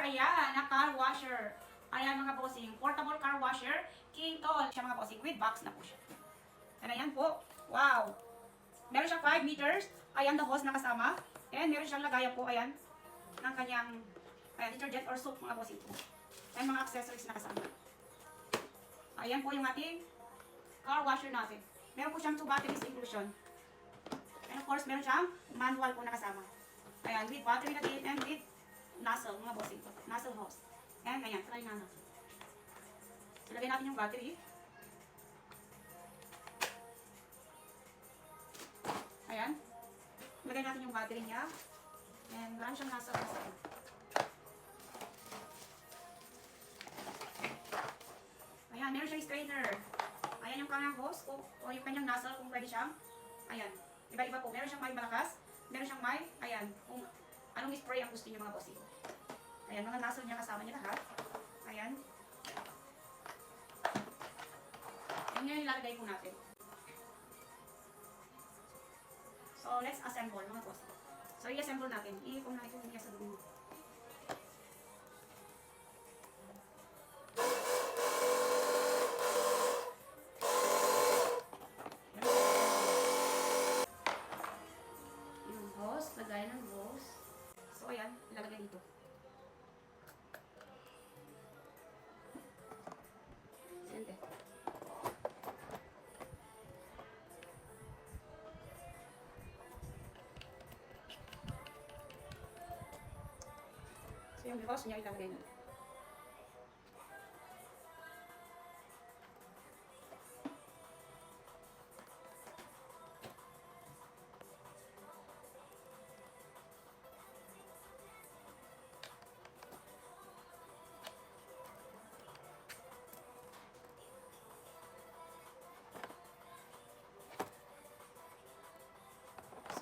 ayan, na car washer. Ayan mga bossing, portable car washer, King Tall. Siya mga bossing, with box na po siya. And ayan po, wow. Meron siyang 5 meters. Ayan, the hose na kasama. And meron siyang lagayan po, ayan, ng kanyang detergent or soap mga bossing po. And mga accessories na kasama. Ayan po yung ating car washer natin. Meron po siyang 2 batteries inclusion. And of course, meron siyang manual po na kasama. Ayan, with battery na din and with nozzle mga bossing po. Nozzle hose. And ayan, try na natin. Ilagay natin yung battery. Ayan. Ilagay natin yung battery niya. And meron siyang nozzle hose. Ayan, meron siyang strainer. Ayan yung kanyang hose o yung kanyang nozzle kung pwede siyang. Ayan. Iba-iba po. Meron siyang may malakas. Meron siyang may, ayan, kung anong spray ang gusto niyo mga bossing. Ayan, mga nozzle niya kasama niya lahat. Ayan. Ayan yung ilalagay po natin. So, let's assemble mga bossing. So, i-assemble natin. I-kung na ito niya sa dulo. Lagay ng hose. So, ayan, ilalagay dito. Sente. So, yung hose niya ilalagay na.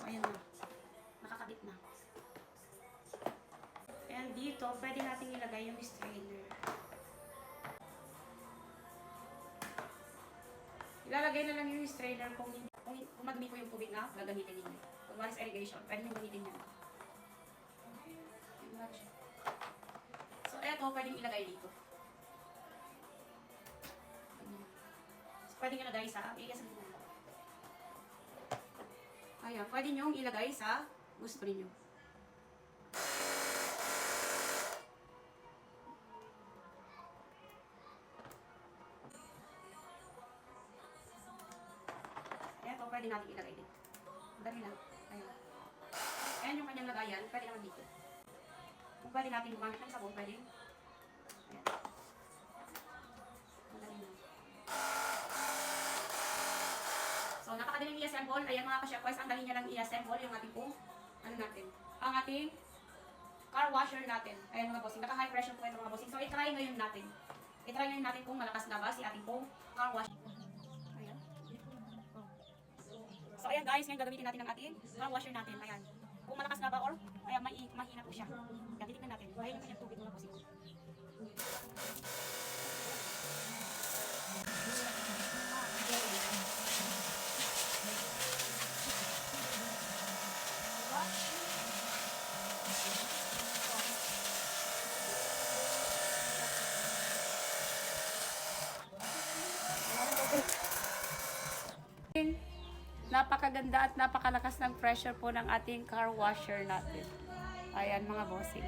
Ayan na. Nakakabit na. And dito, pwede natin ilagay yung strainer. Ilalagay na lang yung strainer kung madumi po yung tubig na gagamitin ninyo. Kung walis irrigation, pwede nyo gamitin yan. So, eto, pwede ilagay dito. So, pwede ilagay sa ayan, pwede nyo ilagay sa gusto ninyo. Ito, pwede natin ilagay dito. Dali lang. Ayan. Ayan yung kanyang lagayan. Pwede naman dito. Kung pwede natin gumamit ng sabon, pwede. Ayan. Dali lang. So, napakadaling i-assemble. Ayan mga ka-chefwise, ang dali niya lang i-assemble yung ating po, ano natin, ang ating car washer natin. Ayan mga bossing, naka-high pressure po ito mga bossing. So, i-try ngayon natin. I-try ngayon natin kung malakas na ba si ating po car washer. Ayan. So, ayan guys, ngayon gagamitin natin ang ating car washer natin. Ayan. Kung malakas na ba or ayan, mahina po siya. Ayan, titignan natin. Ayan yung kanyang tubig mga bossing. Napakaganda at napakalakas ng pressure po ng ating car washer natin. Ayan mga bossing.